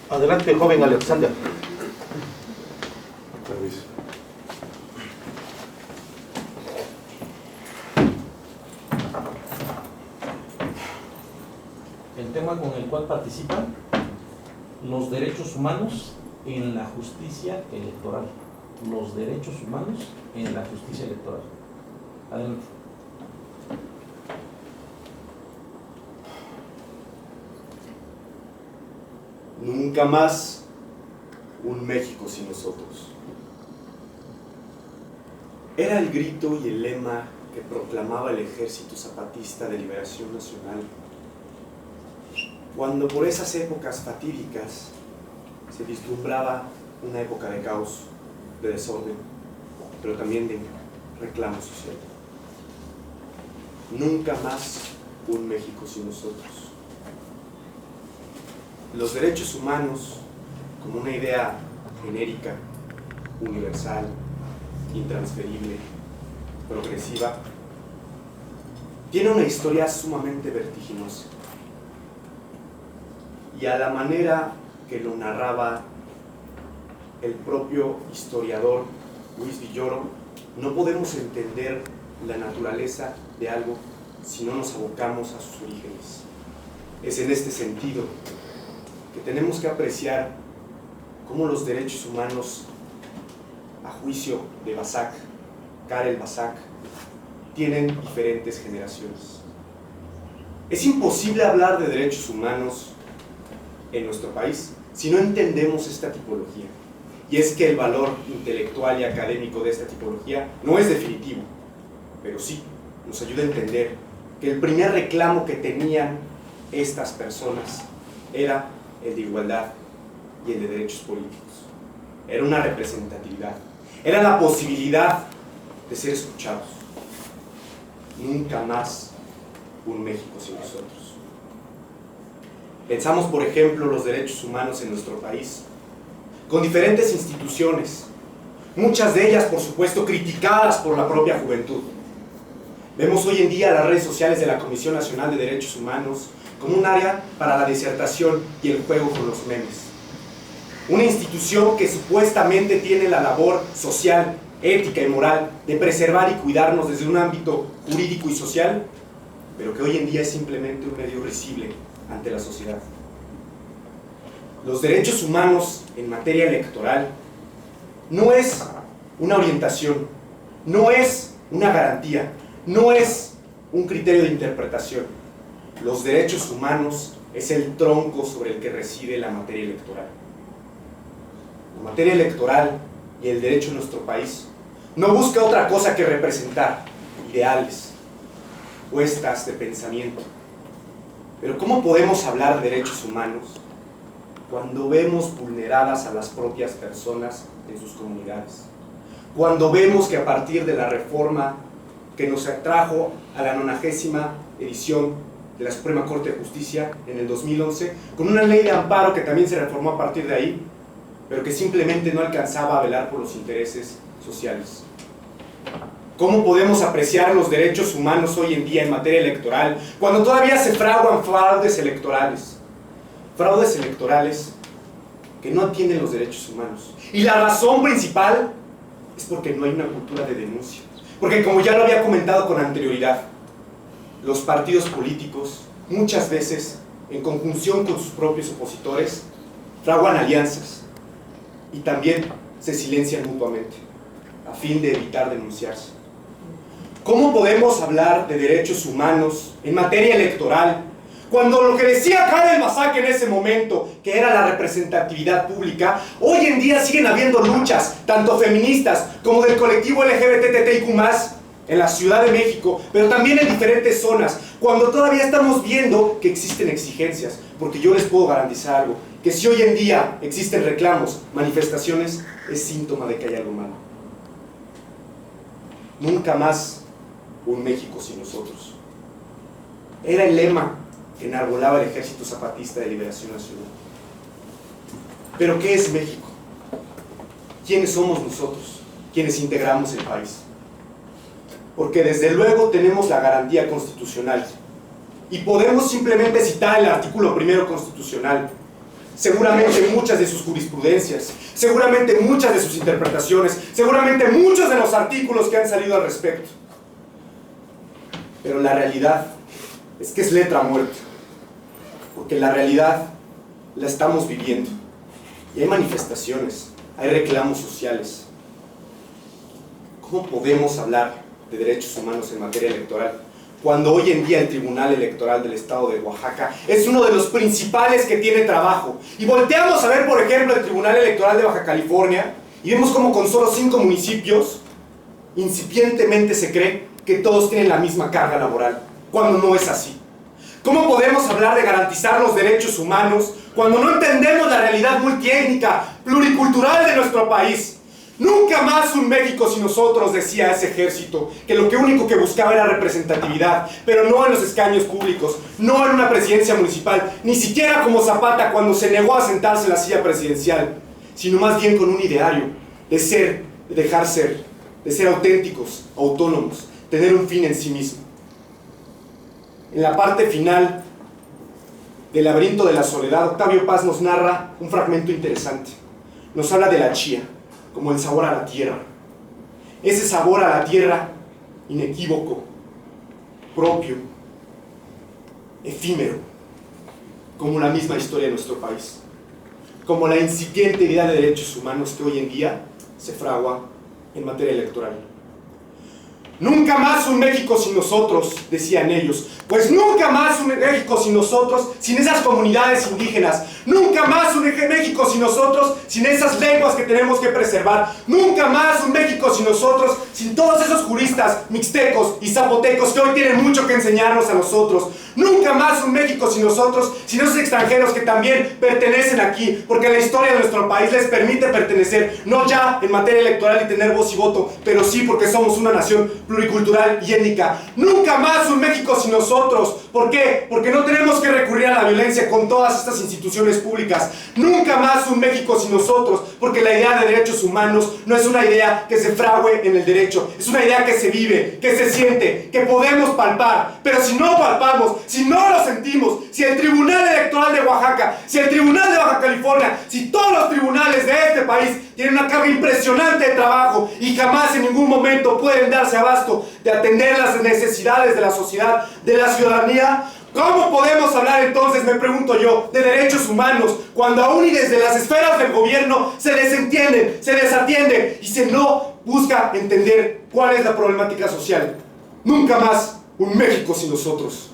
Adelante, joven Alexander. El tema con el cual participan: los derechos humanos en la justicia electoral. Los derechos humanos en la justicia electoral. Adelante. Nunca más un México sin nosotros. Era el grito y el lema que proclamaba el Ejército Zapatista de Liberación Nacional, cuando por esas épocas fatídicas se vislumbraba una época de caos, de desorden, pero también de reclamo social. Nunca más un México sin nosotros. Los derechos humanos, como una idea genérica, universal, intransferible, progresiva, tiene una historia sumamente vertiginosa. Y a la manera que lo narraba el propio historiador Luis Villoro, no podemos entender la naturaleza de algo si no nos abocamos a sus orígenes. Es en este sentido que tenemos que apreciar cómo los derechos humanos, a juicio de Basak, Karel Basak, tienen diferentes generaciones. Es imposible hablar de derechos humanos en nuestro país si no entendemos esta tipología. Y es que el valor intelectual y académico de esta tipología no es definitivo, pero sí nos ayuda a entender que el primer reclamo que tenían estas personas era el de igualdad y el de derechos políticos. Era una representatividad, era la posibilidad de ser escuchados. Nunca más un México sin nosotros. Pensamos, por ejemplo, los derechos humanos en nuestro país, con diferentes instituciones, muchas de ellas, por supuesto, criticadas por la propia juventud. Vemos hoy en día las redes sociales de la Comisión Nacional de Derechos Humanos como un área para la disertación y el juego con los memes. Una institución que supuestamente tiene la labor social, ética y moral de preservar y cuidarnos desde un ámbito jurídico y social, pero que hoy en día es simplemente un medio risible ante la sociedad. Los derechos humanos en materia electoral no es una orientación, no es una garantía, no es un criterio de interpretación. Los derechos humanos es el tronco sobre el que reside la materia electoral. La materia electoral y el derecho en nuestro país no busca otra cosa que representar ideales, puestas de pensamiento. Pero ¿cómo podemos hablar de derechos humanos cuando vemos vulneradas a las propias personas en sus comunidades? Cuando vemos que a partir de la reforma que nos atrajo a la 90ª edición de la Suprema Corte de Justicia en el 2011, con una ley de amparo que también se reformó a partir de ahí, pero que simplemente no alcanzaba a velar por los intereses sociales. ¿Cómo podemos apreciar los derechos humanos hoy en día en materia electoral cuando todavía se fraguan fraudes electorales? Fraudes electorales que no atienden los derechos humanos. Y la razón principal es porque no hay una cultura de denuncia. Porque, como ya lo había comentado con anterioridad, los partidos políticos, muchas veces, en conjunción con sus propios opositores, fraguan alianzas y también se silencian mutuamente, a fin de evitar denunciarse. ¿Cómo podemos hablar de derechos humanos en materia electoral cuando lo que decía Karel Basak en ese momento, que era la representatividad pública, hoy en día siguen habiendo luchas, tanto feministas como del colectivo LGBTTIQ+, en la Ciudad de México, pero también en diferentes zonas, cuando todavía estamos viendo que existen exigencias? Porque yo les puedo garantizar algo, que si hoy en día existen reclamos, manifestaciones, es síntoma de que hay algo malo. Nunca más un México sin nosotros. Era el lema que enarbolaba el Ejército Zapatista de Liberación Nacional. ¿Pero qué es México? ¿Quiénes somos nosotros, quienes integramos el país? Porque desde luego tenemos la garantía constitucional y podemos simplemente citar el artículo 1 constitucional, seguramente muchas de sus jurisprudencias, seguramente muchas de sus interpretaciones, seguramente muchos de los artículos que han salido al respecto. Pero la realidad es que es letra muerta, porque la realidad la estamos viviendo. Y hay manifestaciones, hay reclamos sociales. ¿Cómo podemos hablar de derechos humanos en materia electoral cuando hoy en día el Tribunal Electoral del Estado de Oaxaca es uno de los principales que tiene trabajo? Y volteamos a ver, por ejemplo, el Tribunal Electoral de Baja California y vemos como con solo 5 municipios incipientemente se cree que todos tienen la misma carga laboral, cuando no es así. ¿Cómo podemos hablar de garantizar los derechos humanos cuando no entendemos la realidad multiétnica, pluricultural de nuestro país? Nunca más un México sin nosotros, decía ese ejército, que lo único que buscaba era representatividad, pero no en los escaños públicos, no en una presidencia municipal, ni siquiera como Zapata cuando se negó a sentarse en la silla presidencial, sino más bien con un ideario de ser, de dejar ser, de ser auténticos, autónomos, tener un fin en sí mismo. En la parte final del Laberinto de la Soledad, Octavio Paz nos narra un fragmento interesante. Nos habla de la chía como el sabor a la tierra. Ese sabor a la tierra inequívoco, propio, efímero, como la misma historia de nuestro país, como la incipiente idea de derechos humanos que hoy en día se fragua en materia electoral. Nunca más un México sin nosotros, decían ellos. Pues nunca más un México sin nosotros, sin esas comunidades indígenas. Nunca más un México sin nosotros, sin esas lenguas que tenemos que preservar. Nunca más un México sin nosotros, sin todos esos juristas mixtecos y zapotecos que hoy tienen mucho que enseñarnos a nosotros. Nunca más un México sin nosotros, sin esos extranjeros que también pertenecen aquí, porque la historia de nuestro país les permite pertenecer, no ya en materia electoral y tener voz y voto, pero sí porque somos una nación pluricultural y étnica. Nunca más un México sin nosotros. ¿Por qué? Porque no tenemos que recurrir a la violencia con todas estas instituciones públicas. Nunca más un México sin nosotros, porque la idea de derechos humanos no es una idea que se frague en el derecho, es una idea que se vive, que se siente, que podemos palpar. Pero si no palpamos, si no lo sentimos, si el Tribunal Electoral de Oaxaca, si el Tribunal de Baja California, si todos los tribunales de este país tienen una carga impresionante de trabajo y jamás en ningún momento pueden darse abasto de atender las necesidades de la sociedad, de la ciudadanía, ¿cómo podemos hablar entonces, me pregunto yo, de derechos humanos cuando aún y desde las esferas del gobierno se desentienden, se desatienden y se no busca entender cuál es la problemática social? Nunca más un México sin nosotros.